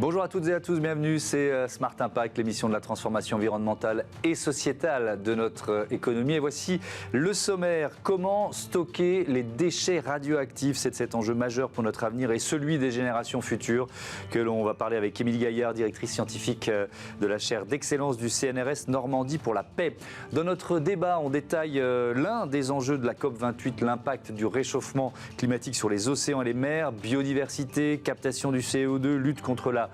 Bonjour à toutes et à tous, bienvenue, c'est Smart Impact, l'émission de la transformation environnementale et sociétale de notre économie. Et voici le sommaire. Comment stocker les déchets radioactifs? C'est cet enjeu majeur pour notre avenir et celui des générations futures que l'on va parler avec Émilie Gaillard, directrice scientifique de la chaire d'excellence du CNRS Normandie pour la paix. Dans notre débat, on détaille l'un des enjeux de la COP28, l'impact du réchauffement climatique sur les océans et les mers, biodiversité, captation du CO2, lutte contre la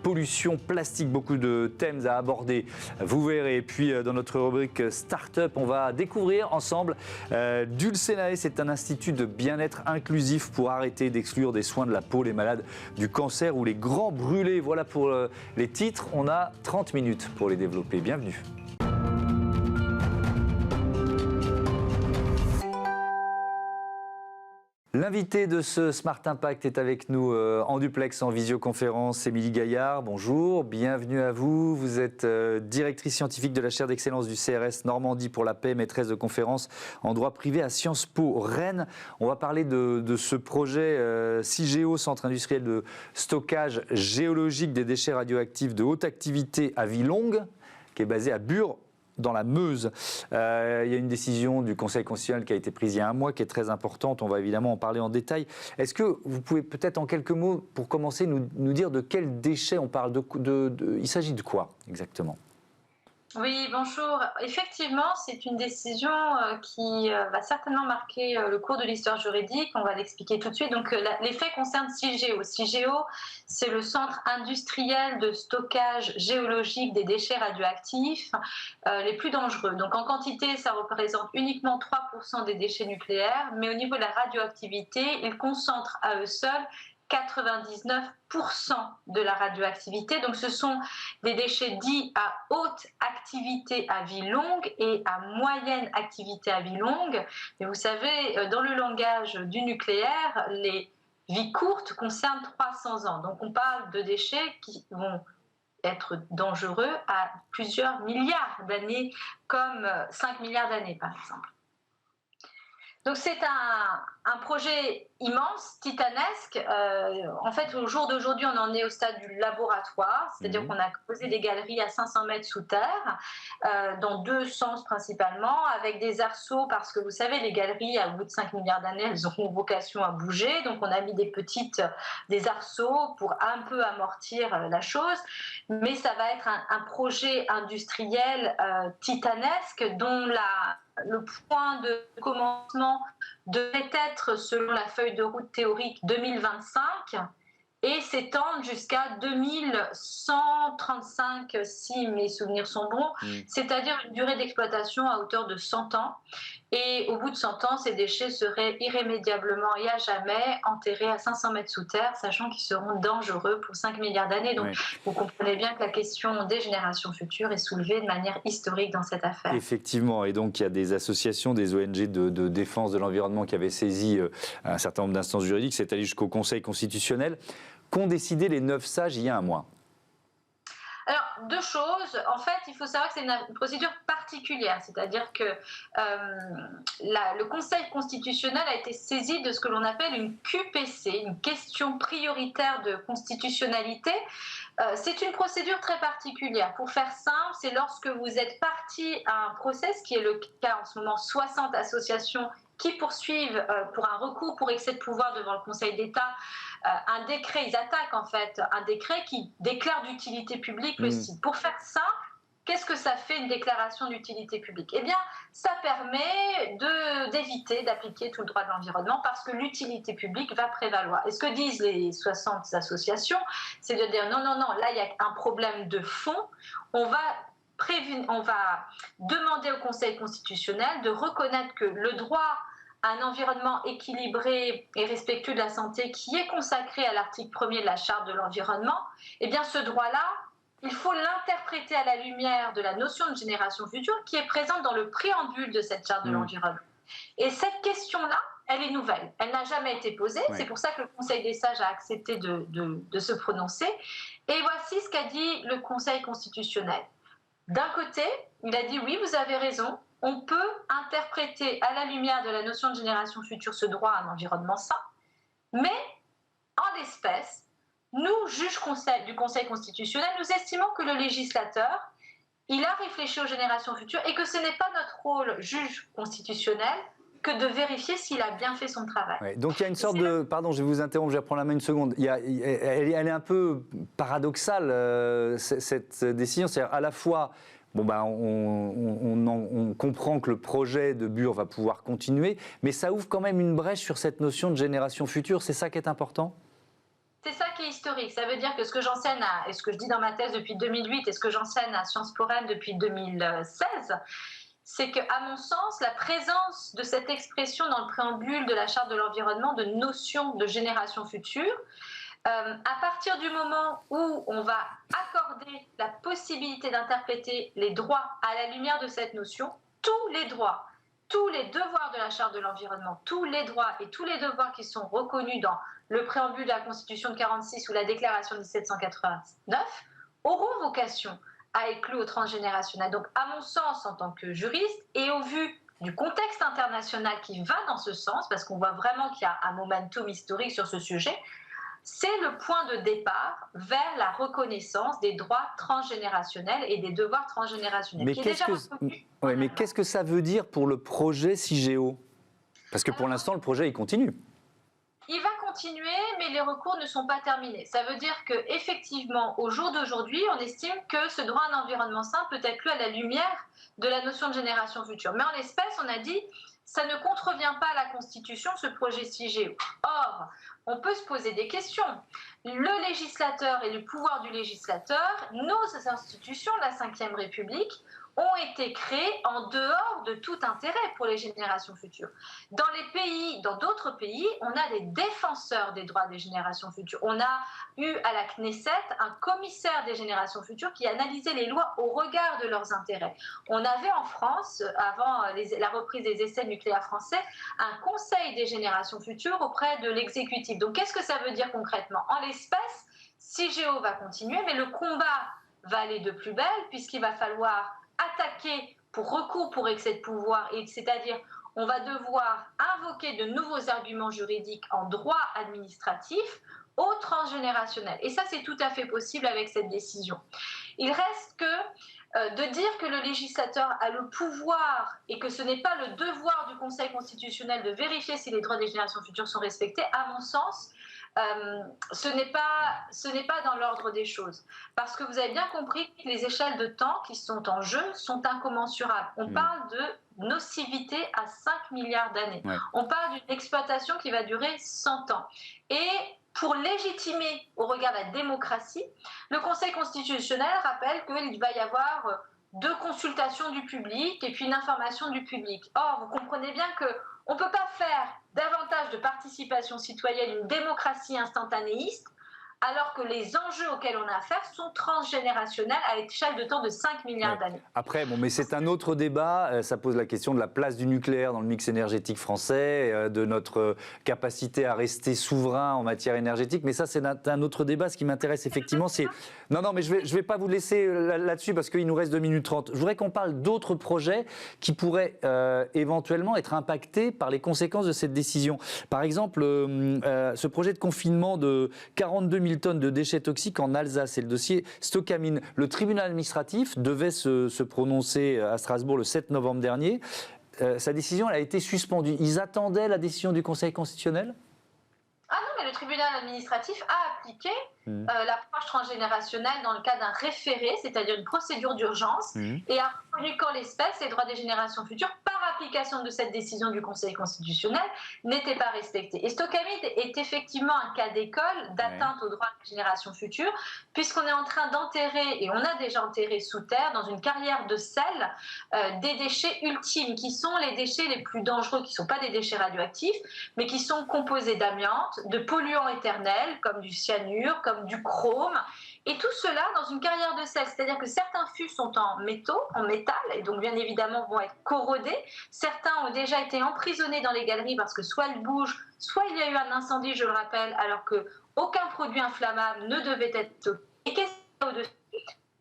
pollution plastique, beaucoup de thèmes à aborder, vous verrez. Et puis dans notre rubrique Start-up, on va découvrir ensemble Dulcenae, c'est un institut de bien-être inclusif pour arrêter d'exclure des soins de la peau les malades du cancer ou les grands brûlés. Voilà pour les titres, on a 30 minutes pour les développer. Bienvenue. L'invité de ce Smart Impact est avec nous en duplex, en visioconférence, Émilie Gaillard. Bonjour, bienvenue à vous. Vous êtes directrice scientifique de la chaire d'excellence du CRS Normandie pour la paix, maîtresse de conférences en droit privé à Sciences Po Rennes. On va parler de ce projet CIGEO, Centre industriel de stockage géologique des déchets radioactifs de haute activité à Villongue, qui est basé à Bure, dans la Meuse. Il y a une décision du Conseil constitutionnel qui a été prise il y a un mois, qui est très importante. On va évidemment en parler en détail. Est-ce que vous pouvez peut-être en quelques mots, pour commencer, nous dire de quels déchets on parle, il s'agit de quoi exactement ? Oui, bonjour. Effectivement, c'est une décision qui va certainement marquer le cours de l'histoire juridique. On va l'expliquer tout de suite. Donc, les faits concernent CIGEO. CIGEO, c'est le centre industriel de stockage géologique des déchets radioactifs les plus dangereux. Donc, en quantité, ça représente uniquement 3% des déchets nucléaires, mais au niveau de la radioactivité, ils concentrent à eux seuls 99% de la radioactivité. Donc ce sont des déchets dits à haute activité à vie longue et à moyenne activité à vie longue. Mais vous savez, dans le langage du nucléaire, les vies courtes concernent 300 ans. Donc on parle de déchets qui vont être dangereux à plusieurs milliards d'années, comme 5 milliards d'années par exemple. Donc c'est un projet immense, titanesque. En fait, au jour d'aujourd'hui, on en est au stade du laboratoire, c'est-à-dire qu'on a posé des galeries à 500 mètres sous terre, dans deux sens principalement, avec des arceaux, parce que vous savez, les galeries, à bout de 5 milliards d'années, elles auront vocation à bouger. Donc on a mis des arceaux pour un peu amortir la chose. Mais ça va être un projet industriel titanesque dont le point de commencement devait être, selon la feuille de route théorique, 2025 et s'étendre jusqu'à 2135, si mes souvenirs sont bons, c'est-à-dire une durée d'exploitation à hauteur de 100 ans. Et au bout de 100 ans, ces déchets seraient irrémédiablement et à jamais enterrés à 500 mètres sous terre, sachant qu'ils seront dangereux pour 5 milliards d'années. Donc, vous comprenez bien que la question des générations futures est soulevée de manière historique dans cette affaire. Effectivement, et donc il y a des associations, des ONG de défense de l'environnement qui avaient saisi un certain nombre d'instances juridiques, c'est allé jusqu'au Conseil constitutionnel, qu'ont décidé les 9 sages il y a un mois. Alors, deux choses. En fait, il faut savoir que c'est une procédure particulière, c'est-à-dire que le Conseil constitutionnel a été saisi de ce que l'on appelle une QPC, une question prioritaire de constitutionnalité. C'est une procédure très particulière. Pour faire simple, c'est lorsque vous êtes partie à un procès, ce qui est le cas en ce moment, 60 associations qui poursuivent pour un recours pour excès de pouvoir devant le Conseil d'État un décret, ils attaquent en fait un décret qui déclare d'utilité publique le site. Pour faire simple, qu'est-ce que ça fait une déclaration d'utilité publique? Eh bien, ça permet d'éviter d'appliquer tout le droit de l'environnement parce que l'utilité publique va prévaloir. Et ce que disent les 60 associations, c'est de dire non, là il y a un problème de fond, on va demander au Conseil constitutionnel de reconnaître que le droit à un environnement équilibré et respectueux de la santé qui est consacré à l'article 1er de la Charte de l'environnement, eh bien ce droit-là, il faut l'interpréter à la lumière de la notion de génération future qui est présente dans le préambule de cette Charte de l'environnement. Et cette question-là, elle est nouvelle. Elle n'a jamais été posée. Ouais. C'est pour ça que le Conseil des sages a accepté de se prononcer. Et voici ce qu'a dit le Conseil constitutionnel. D'un côté, il a dit oui, vous avez raison, on peut interpréter à la lumière de la notion de génération future ce droit à un environnement sain, mais en l'espèce, nous, juges du Conseil constitutionnel, nous estimons que le législateur, il a réfléchi aux générations futures et que ce n'est pas notre rôle, juge constitutionnel, que de vérifier s'il a bien fait son travail. Ouais, donc il y a une sorte de... Pardon, je vais vous interrompre, je vais reprendre la main une seconde. Elle est un peu paradoxale, cette décision. C'est-à-dire à la fois, bon, ben, on comprend que le projet de Bure va pouvoir continuer, mais ça ouvre quand même une brèche sur cette notion de génération future. C'est ça qui est important ? C'est ça qui est historique. Ça veut dire que ce que j'enseigne, et ce que je dis dans ma thèse depuis 2008 et ce que j'enseigne à Sciences Po Rennes depuis 2016, c'est qu'à mon sens, la présence de cette expression dans le préambule de la Charte de l'environnement, de notion de génération future, à partir du moment où on va accorder la possibilité d'interpréter les droits à la lumière de cette notion, tous les droits, tous les devoirs de la Charte de l'environnement, tous les droits et tous les devoirs qui sont reconnus dans le préambule de la Constitution de 1946 ou la Déclaration de 1789 auront vocation à éclure au transgénérationnel. Donc, à mon sens, en tant que juriste, et au vu du contexte international qui va dans ce sens, parce qu'on voit vraiment qu'il y a un momentum historique sur ce sujet, c'est le point de départ vers la reconnaissance des droits transgénérationnels et des devoirs transgénérationnels. Mais qu'est-ce que ça veut dire pour le projet CIGEO ? Parce que pour l'instant, le projet, il continue. Il va continuer, mais les recours ne sont pas terminés. Ça veut dire qu'effectivement, au jour d'aujourd'hui, on estime que ce droit à un environnement sain peut être lu à la lumière de la notion de génération future. Mais en l'espèce, on a dit, ça ne contrevient pas à la Constitution, ce projet CIGEO. Or, on peut se poser des questions. Le législateur et le pouvoir du législateur, nos institutions, la Ve République, ont été créés en dehors de tout intérêt pour les générations futures. Dans d'autres pays, on a des défenseurs des droits des générations futures. On a eu à la Knesset un commissaire des générations futures qui analysait les lois au regard de leurs intérêts. On avait en France, avant la reprise des essais nucléaires français, un conseil des générations futures auprès de l'exécutif. Donc qu'est-ce que ça veut dire concrètement ? En l'espèce, CIGEO va continuer, mais le combat va aller de plus belle puisqu'il va falloir attaquer pour recours pour excès de pouvoir, c'est-à-dire on va devoir invoquer de nouveaux arguments juridiques en droit administratif au transgénérationnel. Et ça, c'est tout à fait possible avec cette décision. Il reste que de dire que le législateur a le pouvoir et que ce n'est pas le devoir du Conseil constitutionnel de vérifier si les droits des générations futures sont respectés, à mon sens, ce n'est pas dans l'ordre des choses. Parce que vous avez bien compris que les échelles de temps qui sont en jeu sont incommensurables. On parle de nocivité à 5 milliards d'années. Ouais. On parle d'une exploitation qui va durer 100 ans. Et pour légitimer au regard de la démocratie, le Conseil constitutionnel rappelle qu'il va y avoir 2 consultations du public et puis une information du public. Or, vous comprenez bien qu'on ne peut pas faire davantage de participation citoyenne, une démocratie instantanéiste, alors que les enjeux auxquels on a affaire sont transgénérationnels à l'échelle de temps de 5 milliards d'années. Après, bon, mais c'est un autre débat. Ça pose la question de la place du nucléaire dans le mix énergétique français, de notre capacité à rester souverain en matière énergétique. Mais ça, c'est un autre débat. Ce qui m'intéresse effectivement, c'est... Non, mais je vais pas vous laisser là-dessus parce qu'il nous reste 2 minutes 30. Je voudrais qu'on parle d'autres projets qui pourraient éventuellement être impactés par les conséquences de cette décision. Par exemple, ce projet de confinement de 42 000 tonnes de déchets toxiques en Alsace, c'est le dossier Stocamine. Le tribunal administratif devait se prononcer à Strasbourg le 7 novembre dernier. Sa décision elle a été suspendue. Ils attendaient la décision du Conseil constitutionnel ? Ah non, mais le tribunal administratif a appliqué l'approche transgénérationnelle dans le cas d'un référé, c'est-à-dire une procédure d'urgence, et a reconnu qu'en l'espèce, les droits des générations futures, par application de cette décision du Conseil constitutionnel, n'étaient pas respectés. Et Stocamine est effectivement un cas d'école d'atteinte aux droits des générations futures, puisqu'on est en train d'enterrer, et on a déjà enterré sous terre, dans une carrière de sel, des déchets ultimes, qui sont les déchets les plus dangereux, qui ne sont pas des déchets radioactifs, mais qui sont composés d'amiante, de polluants éternels, comme du cyanure, comme du chrome, et tout cela dans une carrière de sel, c'est-à-dire que certains fûts sont en métaux, en métal, et donc bien évidemment vont être corrodés. Certains ont déjà été emprisonnés dans les galeries parce que soit ils bougent, soit il y a eu un incendie, je le rappelle, alors qu'aucun produit inflammable ne devait être stocké. Et qu'est-ce qu'il y a au-dessus ?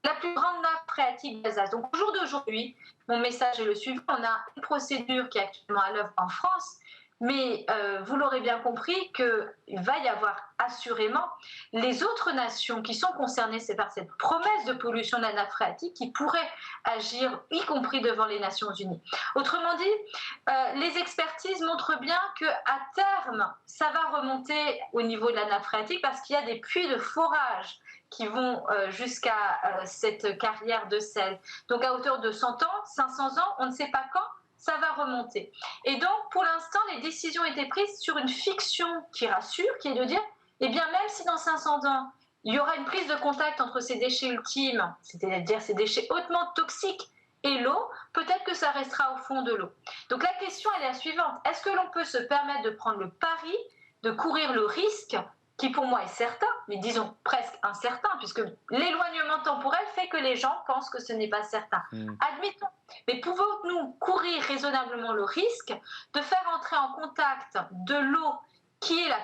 La plus grande nappe phréatique d'Alsace. Donc au jour d'aujourd'hui, mon message est le suivant, on a une procédure qui est actuellement à l'œuvre en France, Mais vous l'aurez bien compris qu'il va y avoir assurément les autres nations qui sont concernées par cette promesse de pollution de la nappe phréatique qui pourraient agir, y compris devant les Nations Unies. Autrement dit, les expertises montrent bien qu'à terme, ça va remonter au niveau de la nappe phréatique parce qu'il y a des puits de forage qui vont jusqu'à cette carrière de sel. Donc à hauteur de 100 ans, 500 ans, on ne sait pas quand, ça va remonter. Et donc, pour l'instant, les décisions étaient prises sur une fiction qui rassure, qui est de dire, eh bien, même si dans 500 ans, il y aura une prise de contact entre ces déchets ultimes, c'est-à-dire ces déchets hautement toxiques, et l'eau, peut-être que ça restera au fond de l'eau. Donc la question, elle est la suivante. Est-ce que l'on peut se permettre de prendre le pari, de courir le risque qui pour moi est certain, mais disons presque incertain, puisque l'éloignement temporel fait que les gens pensent que ce n'est pas certain. Admettons, mais pouvons-nous courir raisonnablement le risque de faire entrer en contact de l'eau qui est la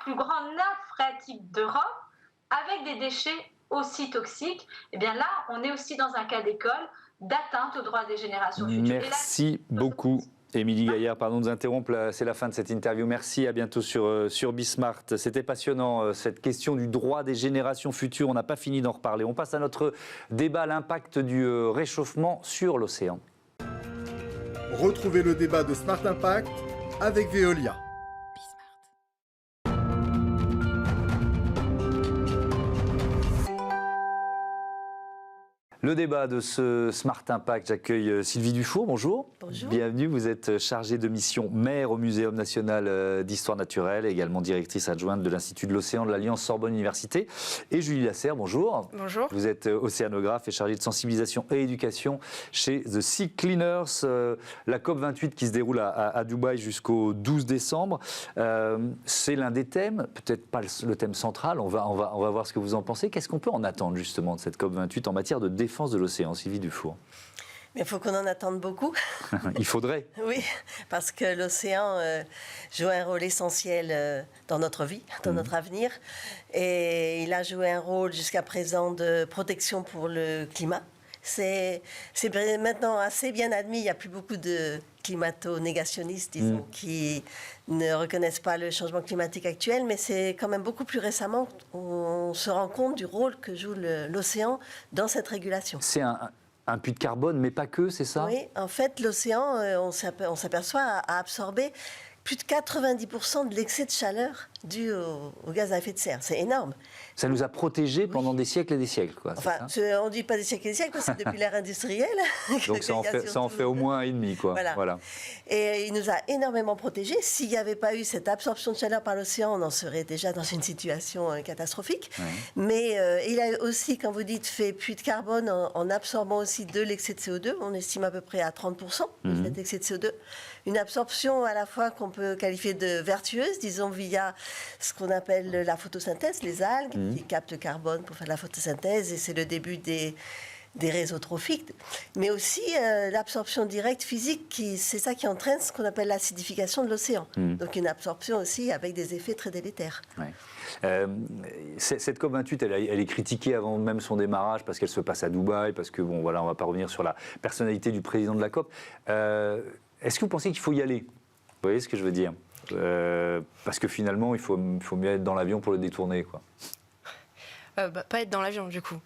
plus grande nappe phréatique d'Europe avec des déchets aussi toxiques? Eh bien là, on est aussi dans un cas d'école d'atteinte aux droits des générations futures. Merci beaucoup. Émilie Gaillard, pardon de vous interrompre, c'est la fin de cette interview. Merci, à bientôt sur Bismart. C'était passionnant, cette question du droit des générations futures. On n'a pas fini d'en reparler. On passe à notre débat, l'impact du réchauffement sur l'océan. Retrouvez le débat de Smart Impact avec Veolia. Le débat de ce Smart Impact, j'accueille Sylvie Dufour, bonjour. Bonjour. Bienvenue, vous êtes chargée de mission maire au Muséum national d'histoire naturelle, également directrice adjointe de l'Institut de l'Océan de l'Alliance Sorbonne Université. Et Julie Lasserre, bonjour. Bonjour. Vous êtes océanographe et chargée de sensibilisation et éducation chez The Sea Cleaners. La COP28 qui se déroule à Dubaï jusqu'au 12 décembre. C'est l'un des thèmes, peut-être pas le thème central, on va voir ce que vous en pensez. Qu'est-ce qu'on peut en attendre justement de cette COP28 en matière de défense de l'océan, Sylvie Dufour? Mais il faut qu'on en attende beaucoup. Il faudrait. Oui, parce que l'océan joue un rôle essentiel dans notre vie, dans notre avenir. Et il a joué un rôle jusqu'à présent de protection pour le climat. C'est maintenant assez bien admis. Il n'y a plus beaucoup de climato-négationnistes, disons, qui ne reconnaissent pas le changement climatique actuel. Mais c'est quand même beaucoup plus récemment qu'on se rend compte du rôle que joue l'océan dans cette régulation. C'est un puits de carbone, mais pas que, c'est ça? Oui, en fait, l'océan, on s'aperçoit, a absorbé plus de 90% de l'excès de chaleur dû au gaz à effet de serre. C'est énorme. Ça nous a protégés pendant des siècles et des siècles, quoi. Enfin, on ne dit pas des siècles et des siècles, c'est depuis l'ère industrielle. Donc ça en fait au moins un et demi, quoi. Voilà. Et il nous a énormément protégés. S'il n'y avait pas eu cette absorption de chaleur par l'océan, on en serait déjà dans une situation catastrophique. Ouais. Mais il a aussi, quand vous dites, fait puits de carbone en absorbant aussi de l'excès de CO2. On estime à peu près à 30% de cet excès de CO2. Une absorption à la fois qu'on peut qualifier de vertueuse, disons via ce qu'on appelle la photosynthèse, les algues, qui captent le carbone pour faire la photosynthèse, et c'est le début des réseaux trophiques, mais aussi l'absorption directe physique, c'est ça qui entraîne ce qu'on appelle l'acidification de l'océan. Donc une absorption aussi avec des effets très délétères. Ouais. Cette COP28, elle est critiquée avant même son démarrage parce qu'elle se passe à Dubaï, parce que, bon, voilà, on ne va pas revenir sur la personnalité du président de la COP. Est-ce que vous pensez qu'il faut y aller? Vous voyez ce que je veux dire? Parce que finalement, il faut mieux être dans l'avion pour le détourner, quoi. Pas être dans l'avion, du coup,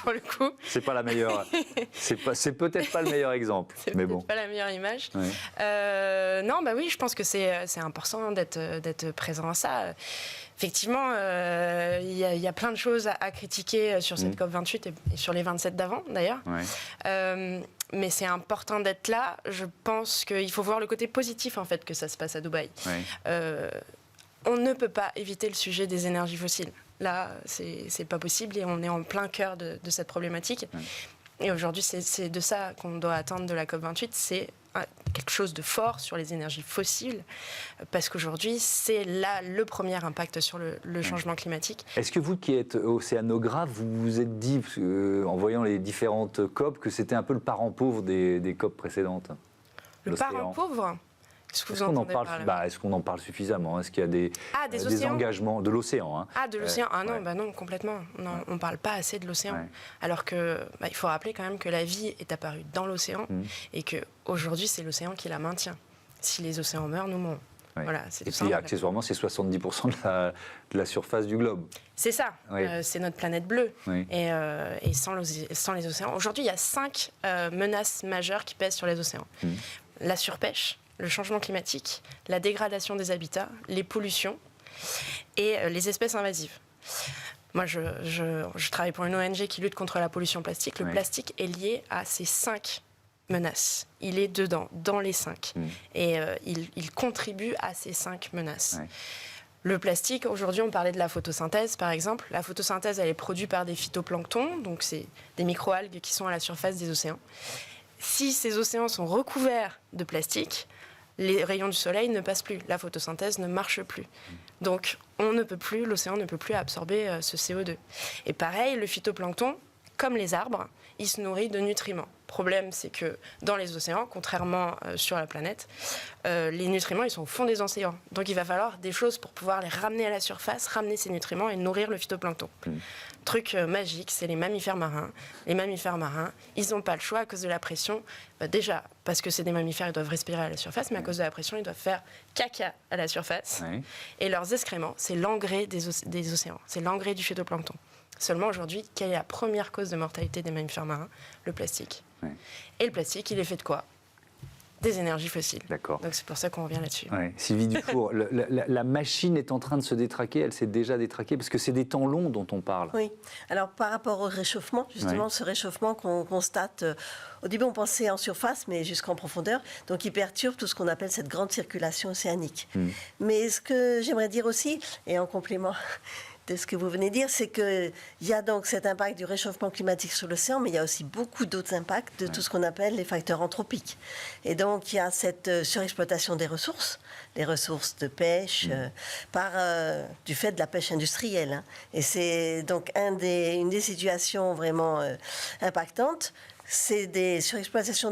pour le coup. C'est pas la meilleure. c'est peut-être pas le meilleur exemple, mais bon. C'est pas la meilleure image. Ouais. Non, bah oui, je pense que c'est important d'être présent à ça. Effectivement, il y a plein de choses à critiquer sur cette COP28 et sur les 27 d'avant, d'ailleurs. Ouais. Mais c'est important d'être là. Je pense qu'il faut voir le côté positif, en fait, que ça se passe à Dubaï. Ouais. On ne peut pas éviter le sujet des énergies fossiles. Là, c'est pas possible et on est en plein cœur de cette problématique. Ouais. Et aujourd'hui, c'est de ça qu'on doit attendre de la COP28. C'est quelque chose de fort sur les énergies fossiles, parce qu'aujourd'hui, c'est là le premier impact sur le changement climatique. Est-ce que vous, qui êtes océanographe, vous vous êtes dit, en voyant les différentes COP, que c'était un peu le parent pauvre des COP précédentes? Le parent pauvre? Est-ce qu'on en parle suffisamment? Est-ce qu'il y a des engagements de l'océan, hein? Ah, de l'océan? Non, bah non, complètement. Non, on ne parle pas assez de l'océan. Ouais. Alors que, il faut rappeler quand même que la vie est apparue dans l'océan et qu'aujourd'hui, c'est l'océan qui la maintient. Si les océans meurent, nous mourons. Ouais. Voilà, c'est et tout puis simple. accessoirement, c'est 70% de la surface du globe. C'est ça, Oui. c'est notre planète bleue. Oui. Et sans les océans. Aujourd'hui, il y a 5 menaces majeures qui pèsent sur les océans. La surpêche, le changement climatique, la dégradation des habitats, les pollutions et les espèces invasives. Moi, je travaille pour une ONG qui lutte contre la pollution plastique. Le plastique est lié à ces 5 menaces. Il est dedans, dans les 5. Et il contribue à ces 5 menaces. Ouais. Le plastique, aujourd'hui, on parlait de la photosynthèse, par exemple. La photosynthèse, elle est produite par des phytoplanctons, donc c'est des microalgues qui sont à la surface des océans. Si ces océans sont recouverts de plastique, les rayons du soleil ne passent plus, la photosynthèse ne marche plus. Donc, l'océan ne peut plus absorber ce CO2. Et pareil, le phytoplancton, comme les arbres, il se nourrit de nutriments. Le problème, c'est que dans les océans, contrairement sur la planète, les nutriments, ils sont au fond des océans. Donc il va falloir des choses pour pouvoir les ramener à la surface, ramener ces nutriments et nourrir le phytoplancton. Truc magique, c'est les mammifères marins. Les mammifères marins, ils n'ont pas le choix à cause de la pression. Déjà, parce que c'est des mammifères, ils doivent respirer à la surface, mais à cause de la pression, ils doivent faire caca à la surface. Et leurs excréments, c'est l'engrais des océans, c'est l'engrais du phytoplancton. Seulement aujourd'hui, quelle est la première cause de mortalité des mammifères marins ? Le plastique. Et le plastique, il est fait de quoi ? Des énergies fossiles. D'accord. Donc c'est pour ça qu'on revient là-dessus. Sylvie Dufour, la machine est en train de se détraquer, elle s'est déjà détraquée, parce que c'est des temps longs dont on parle. Oui. Alors par rapport au réchauffement, justement, ce réchauffement qu'on constate, au début on pensait en surface, mais jusqu'en profondeur, donc il perturbe tout ce qu'on appelle cette grande circulation océanique. Mais ce que j'aimerais dire aussi, et en complément de ce que vous venez de dire, c'est qu'il y a donc cet impact du réchauffement climatique sur l'océan, mais il y a aussi beaucoup d'autres impacts de tout ce qu'on appelle les facteurs anthropiques. Et donc, il y a cette surexploitation des ressources de pêche, du fait de la pêche industrielle. Hein. Et c'est donc une des situations vraiment impactantes. C'est des surexploitations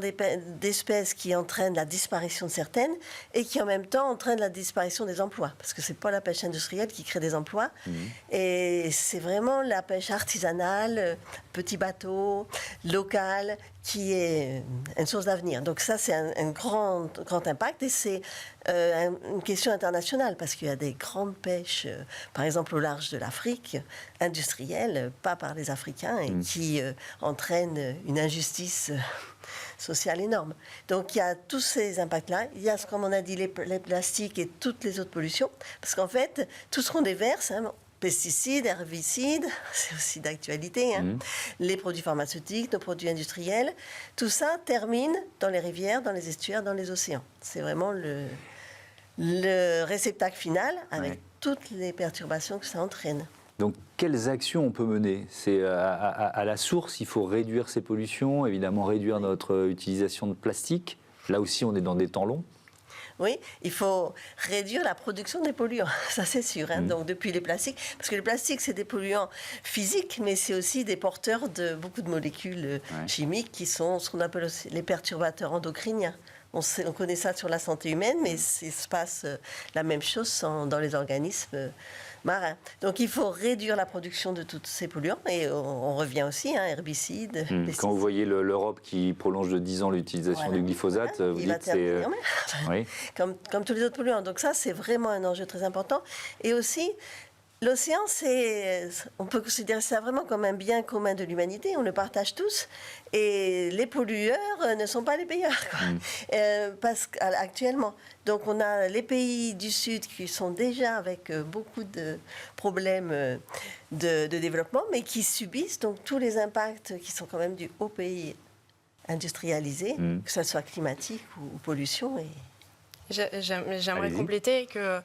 d'espèces qui entraînent la disparition de certaines et qui en même temps entraînent la disparition des emplois. Parce que ce n'est pas la pêche industrielle qui crée des emplois. Et c'est vraiment la pêche artisanale, petit bateau, locale, qui est une source d'avenir. Donc ça, c'est un grand impact et c'est une question internationale parce qu'il y a des grandes pêches, par exemple au large de l'Afrique, industrielles, pas par les Africains, et qui entraînent une injustice sociale énorme. Donc il y a tous ces impacts-là. Il y a, comme on a dit, les plastiques et toutes les autres pollutions. Parce qu'en fait, tout ce qu'on déverse, pesticides, herbicides, c'est aussi d'actualité, les produits pharmaceutiques, nos produits industriels, tout ça termine dans les rivières, dans les estuaires, dans les océans. C'est vraiment le réceptacle final avec toutes les perturbations que ça entraîne. Donc, quelles actions on peut mener ? C'est à la source, il faut réduire ces pollutions, évidemment réduire notre utilisation de plastique. Là aussi, on est dans des temps longs. Oui, il faut réduire la production des polluants, ça c'est sûr. Donc depuis les plastiques, parce que les plastiques c'est des polluants physiques, mais c'est aussi des porteurs de beaucoup de molécules chimiques qui sont ce qu'on appelle aussi les perturbateurs endocriniens. On connaît ça sur la santé humaine, mais il se passe la même chose dans les organismes marins. Donc il faut réduire la production de tous ces polluants et on revient aussi, herbicides, pesticides. Quand vous voyez l'Europe qui prolonge de 10 ans l'utilisation du glyphosate, vous dites c'est... comme tous les autres polluants. Donc ça, c'est vraiment un enjeu très important. Et aussi, l'océan, on peut considérer ça vraiment comme un bien commun de l'humanité, on le partage tous, et les pollueurs ne sont pas les payeurs, parce qu'actuellement, donc on a les pays du Sud qui sont déjà avec beaucoup de problèmes de développement, mais qui subissent donc tous les impacts qui sont quand même dus aux pays industrialisés, que ce soit climatique ou pollution. J'aimerais compléter que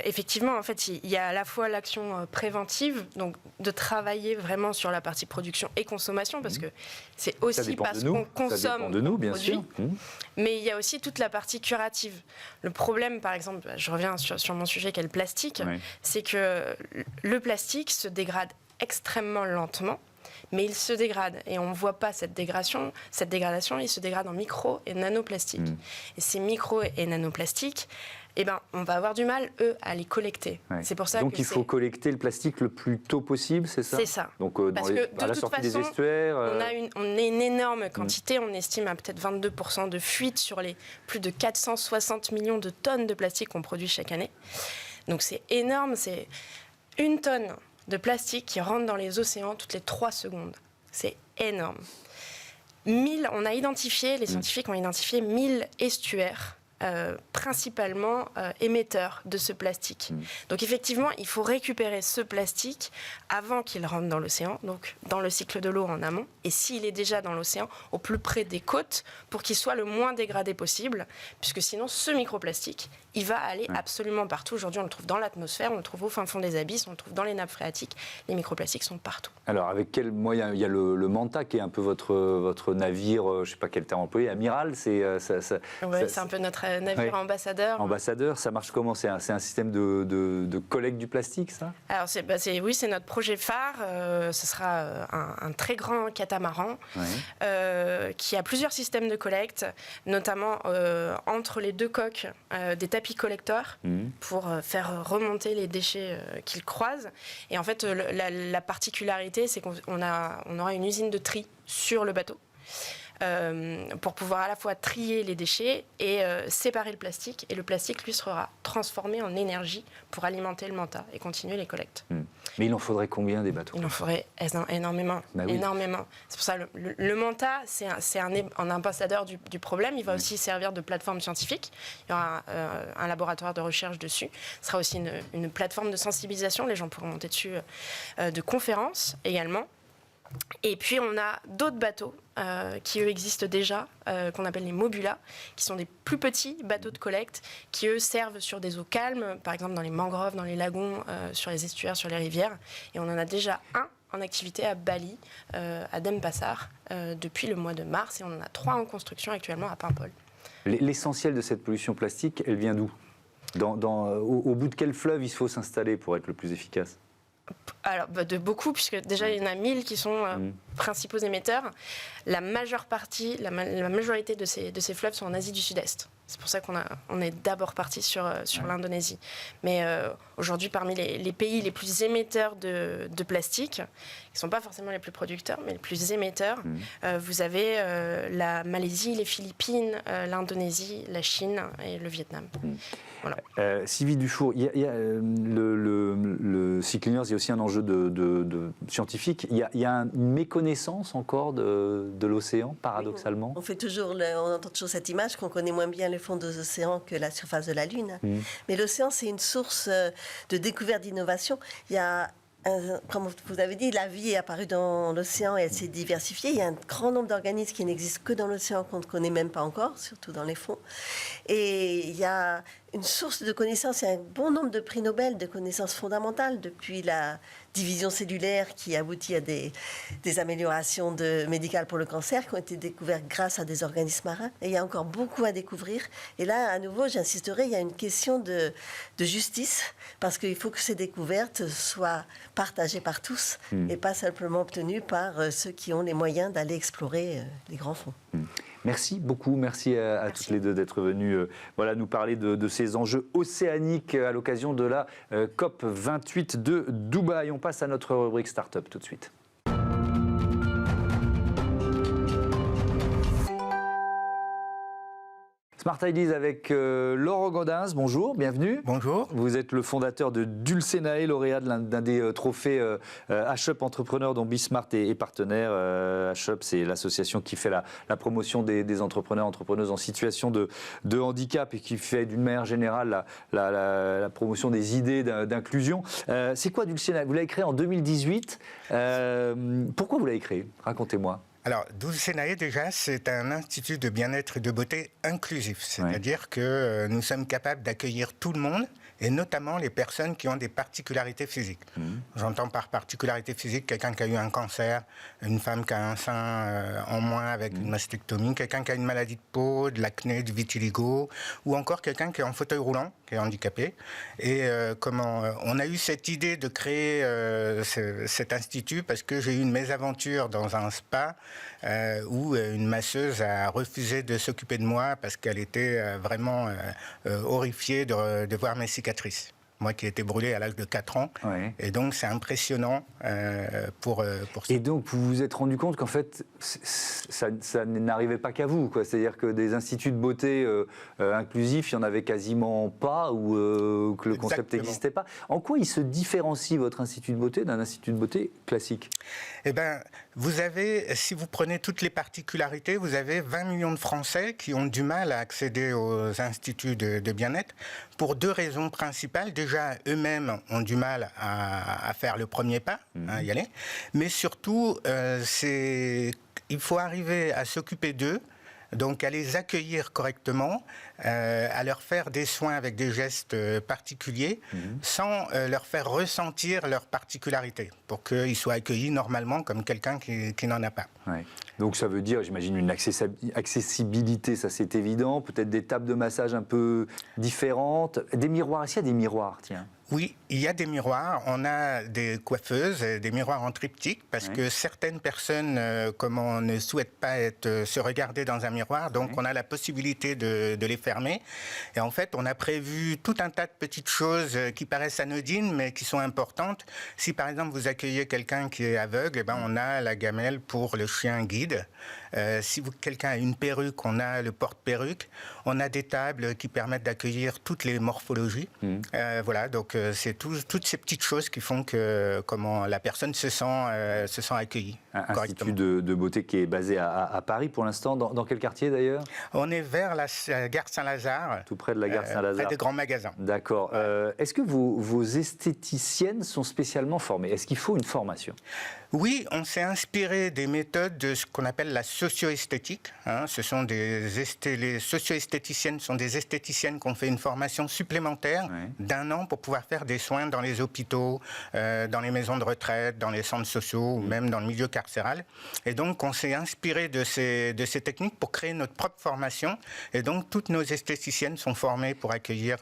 effectivement, en fait, il y a à la fois l'action préventive, donc de travailler vraiment sur la partie production et consommation, parce que c'est aussi parce qu'on consomme ça dépend de nous, bien produits, sûr. mais il y a aussi toute la partie curative. Le problème, par exemple, je reviens sur mon sujet qui est le plastique, c'est que le plastique se dégrade extrêmement lentement. mais il se dégrade et on ne voit pas cette dégradation, il se dégrade en micro et nanoplastiques. Et ces micro et nanoplastiques, on va avoir du mal, à les collecter. Ouais. C'est pour ça Donc il faut collecter le plastique le plus tôt possible, c'est ça? C'est ça. Donc Parce que à la sortie des estuaires... on a une énorme quantité, on estime à peut-être 22% de fuite sur les plus de 460 millions de tonnes de plastique qu'on produit chaque année. Donc c'est énorme, c'est 1 tonne de plastique qui rentre dans les océans toutes les 3 secondes. C'est énorme. Les scientifiques ont identifié 1000 estuaires principalement émetteurs de ce plastique. Donc effectivement, il faut récupérer ce plastique avant qu'il rentre dans l'océan, donc dans le cycle de l'eau en amont, et s'il est déjà dans l'océan, au plus près des côtes, pour qu'il soit le moins dégradé possible, puisque sinon ce microplastique, il va aller absolument partout. Aujourd'hui, on le trouve dans l'atmosphère, on le trouve au fin fond des abysses, on le trouve dans les nappes phréatiques. Les microplastiques sont partout. Alors, avec quels moyens? Il y a le Manta qui est un peu votre navire, je ne sais pas quel terme employé, amiral, c'est un peu notre navire ambassadeur. Ambassadeur, ça marche comment? C'est un système de collecte du plastique, ça? Alors, c'est notre projet phare. Ce sera un très grand catamaran qui a plusieurs systèmes de collecte, notamment entre les 2 coques des tapis collecteurs pour faire remonter les déchets qu'ils croisent. Et en fait, la particularité, c'est qu'on aura une usine de tri sur le bateau. Pour pouvoir à la fois trier les déchets et séparer le plastique. Et le plastique, lui, sera transformé en énergie pour alimenter le Manta et continuer les collectes. Mais il en faudrait combien des bateaux? Il en faudrait énormément. Énormément. C'est pour ça que le Manta, c'est un ambassadeur du problème. Il va aussi servir de plateforme scientifique. Il y aura un laboratoire de recherche dessus. Ce sera aussi une plateforme de sensibilisation. Les gens pourront monter dessus, de conférences également. Et puis on a d'autres bateaux qui eux existent déjà, qu'on appelle les Mobula, qui sont des plus petits bateaux de collecte, qui eux servent sur des eaux calmes, par exemple dans les mangroves, dans les lagons, sur les estuaires, sur les rivières. Et on en a déjà un en activité à Bali, à Denpasar, depuis le mois de mars, et on en a 3 en construction actuellement à Paimpol. L'essentiel de cette pollution plastique, elle vient d'où? Au bout de quel fleuve il faut s'installer pour être le plus efficace? Alors, de beaucoup, puisque déjà il y en a 1000 qui sont principaux émetteurs. La majeure partie, la majorité de ces fleuves sont en Asie du Sud-Est. C'est pour ça qu'on est d'abord parti sur l'Indonésie. Mais aujourd'hui, parmi les pays les plus émetteurs de plastique, qui ne sont pas forcément les plus producteurs, mais les plus émetteurs, vous avez la Malaisie, les Philippines, l'Indonésie, la Chine et le Vietnam. Voilà. Sylvie Dufour, il y a le Sea Cleaners, il y a aussi un enjeu de scientifique. Il y a une méconnaissance encore de l'océan, paradoxalement. On entend toujours cette image qu'on connaît moins bien le fond des océans que la surface de la Lune. Mais l'océan, c'est une source de découverte, d'innovation. Il y a comme vous avez dit, la vie est apparue dans l'océan et elle s'est diversifiée. Il y a un grand nombre d'organismes qui n'existent que dans l'océan qu'on ne connaît même pas encore, surtout dans les fonds. Et il y a une source de connaissances, il y a un bon nombre de prix Nobel de connaissances fondamentales depuis la division cellulaire qui aboutit à des améliorations médicales pour le cancer qui ont été découvertes grâce à des organismes marins. Et il y a encore beaucoup à découvrir. Et là, à nouveau, j'insisterai, il y a une question de justice parce qu'il faut que ces découvertes soient partagées par tous et pas simplement obtenues par ceux qui ont les moyens d'aller explorer les grands fonds. Merci beaucoup, merci à toutes les deux d'être venues nous parler de ces enjeux océaniques à l'occasion de la COP 28 de Dubaï. On passe à notre rubrique Start-up tout de suite. Smart Ideas avec Laurent Gaudens, bonjour, bienvenue. Bonjour. Vous êtes le fondateur de Dulcenae, lauréat d'un des trophées H-Up Entrepreneur dont Bismart est partenaire. H-Up, c'est l'association qui fait la promotion des entrepreneurs, entrepreneuses en situation de handicap et qui fait d'une manière générale la promotion des idées d'inclusion. C'est quoi Dulcenae? Vous l'avez créé en 2018. Pourquoi vous l'avez créé? Racontez-moi. Alors, Dulcenae, déjà, c'est un institut de bien-être et de beauté inclusif. C'est-à-dire que nous sommes capables d'accueillir tout le monde, et notamment les personnes qui ont des particularités physiques. J'entends par particularité physique quelqu'un qui a eu un cancer, une femme qui a un sein en moins avec une mastectomie, quelqu'un qui a une maladie de peau, de l'acné, du vitiligo, ou encore quelqu'un qui est en fauteuil roulant, qui est handicapé. Et on a eu cette idée de créer cet institut parce que j'ai eu une mésaventure dans un spa où une masseuse a refusé de s'occuper de moi parce qu'elle était vraiment horrifiée de voir mes cicatrices. Moi qui ai été brûlé à l'âge de 4 ans. Oui. Et donc, c'est impressionnant pour ça. Et donc, vous vous êtes rendu compte qu'en fait, ça n'arrivait pas qu'à vous, quoi. C'est-à-dire que des instituts de beauté inclusifs, il n'y en avait quasiment pas ou que le concept n'existait pas. En quoi il se différencie, votre institut de beauté, d'un institut de beauté classique ? Eh bien, vous avez, si vous prenez toutes les particularités, vous avez 20 millions de Français qui ont du mal à accéder aux instituts de bien-être pour 2 raisons principales. Déjà, eux-mêmes ont du mal à faire le premier pas, à y aller. Mais surtout, il faut arriver à s'occuper d'eux, donc à les accueillir correctement, à leur faire des soins avec des gestes particuliers, sans leur faire ressentir leurs particularités, pour qu'ils soient accueillis normalement comme quelqu'un qui n'en a pas. Ouais. Donc ça veut dire, j'imagine, une accessibilité, ça c'est évident, peut-être des tables de massage un peu différentes, des miroirs, est-ce qu'il y a des miroirs, tiens ? Oui, il y a des miroirs. On a des coiffeuses, des miroirs en triptyque, parce que certaines personnes ne souhaitent pas se regarder dans un miroir, donc on a la possibilité de les fermer. Et en fait, on a prévu tout un tas de petites choses qui paraissent anodines, mais qui sont importantes. Si par exemple vous accueillez quelqu'un qui est aveugle, on a la gamelle pour le chien guide. Si quelqu'un a une perruque, on a le porte-perruque. On a des tables qui permettent d'accueillir toutes les morphologies. Voilà, donc c'est toutes ces petites choses qui font que la personne se sent accueillie. Un institut de beauté qui est basé à Paris pour l'instant. Dans quel quartier d'ailleurs ? On est vers la gare Saint-Lazare. Tout près de la gare Saint-Lazare. Près des grands magasins. D'accord. Est-ce que vos esthéticiennes sont spécialement formées ? Est-ce qu'il faut une formation ? Oui, on s'est inspiré des méthodes de ce qu'on appelle la socio-esthétique. Les socio-esthéticiennes sont des esthéticiennes qui ont fait une formation supplémentaire d'1 an pour pouvoir faire des soins dans les hôpitaux, dans les maisons de retraite, dans les centres sociaux ou même dans le milieu carcéral. Et donc, on s'est inspiré de ces techniques pour créer notre propre formation. Et donc, toutes nos esthéticiennes sont formées pour accueillir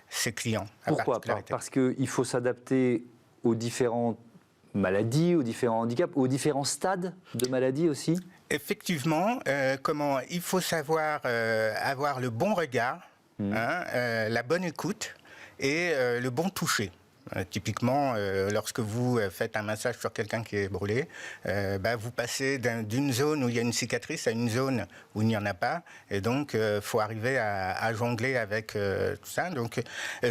ces clients. Pourquoi ? Parce qu'il faut s'adapter aux différentes maladies, aux différents handicaps, aux différents stades de maladie aussi ? Effectivement, il faut savoir avoir le bon regard, la bonne écoute et le bon toucher. Typiquement, lorsque vous faites un massage sur quelqu'un qui est brûlé, vous passez d'une zone où il y a une cicatrice à une zone où il n'y en a pas. Et donc, il faut arriver à jongler avec tout ça. Donc,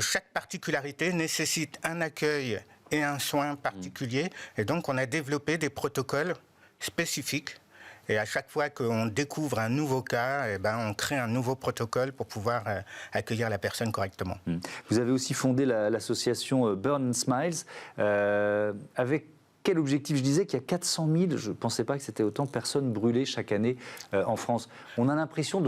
chaque particularité nécessite un accueil et un soin particulier. Et donc, on a développé des protocoles spécifiques. Et à chaque fois qu'on découvre un nouveau cas, on crée un nouveau protocole pour pouvoir accueillir la personne correctement. Vous avez aussi fondé l'association Burn and Smiles. Avec quel objectif ? Je disais qu'il y a 400 000, je ne pensais pas que c'était autant de personnes brûlées chaque année en France. On a l'impression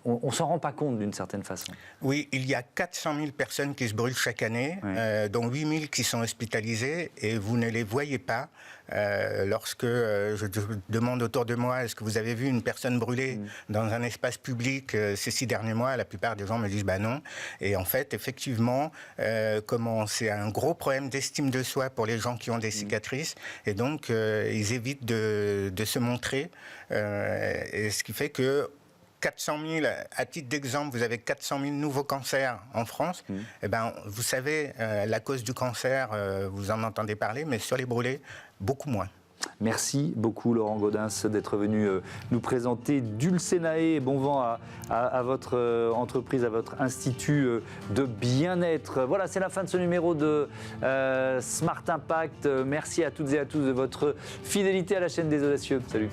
on ne s'en rend pas compte d'une certaine façon. Oui, il y a 400 000 personnes qui se brûlent chaque année, dont 8 000 qui sont hospitalisées, et vous ne les voyez pas. Lorsque je demande autour de moi, est-ce que vous avez vu une personne brûlée dans un espace public ces 6 derniers mois ? La plupart des gens me disent non. Et en fait, effectivement, c'est un gros problème d'estime de soi pour les gens qui ont des cicatrices. Et donc, ils évitent de se montrer. Et ce qui fait que 400 000, à titre d'exemple, vous avez 400 000 nouveaux cancers en France. Vous savez, la cause du cancer, vous en entendez parler, mais sur les brûlés, beaucoup moins. Merci beaucoup Laurent Gaudens d'être venu nous présenter Dulcenae. Bon vent à votre entreprise, à votre institut de bien-être. Voilà, c'est la fin de ce numéro de Smart Impact. Merci à toutes et à tous de votre fidélité à la chaîne des Audacieux. Salut.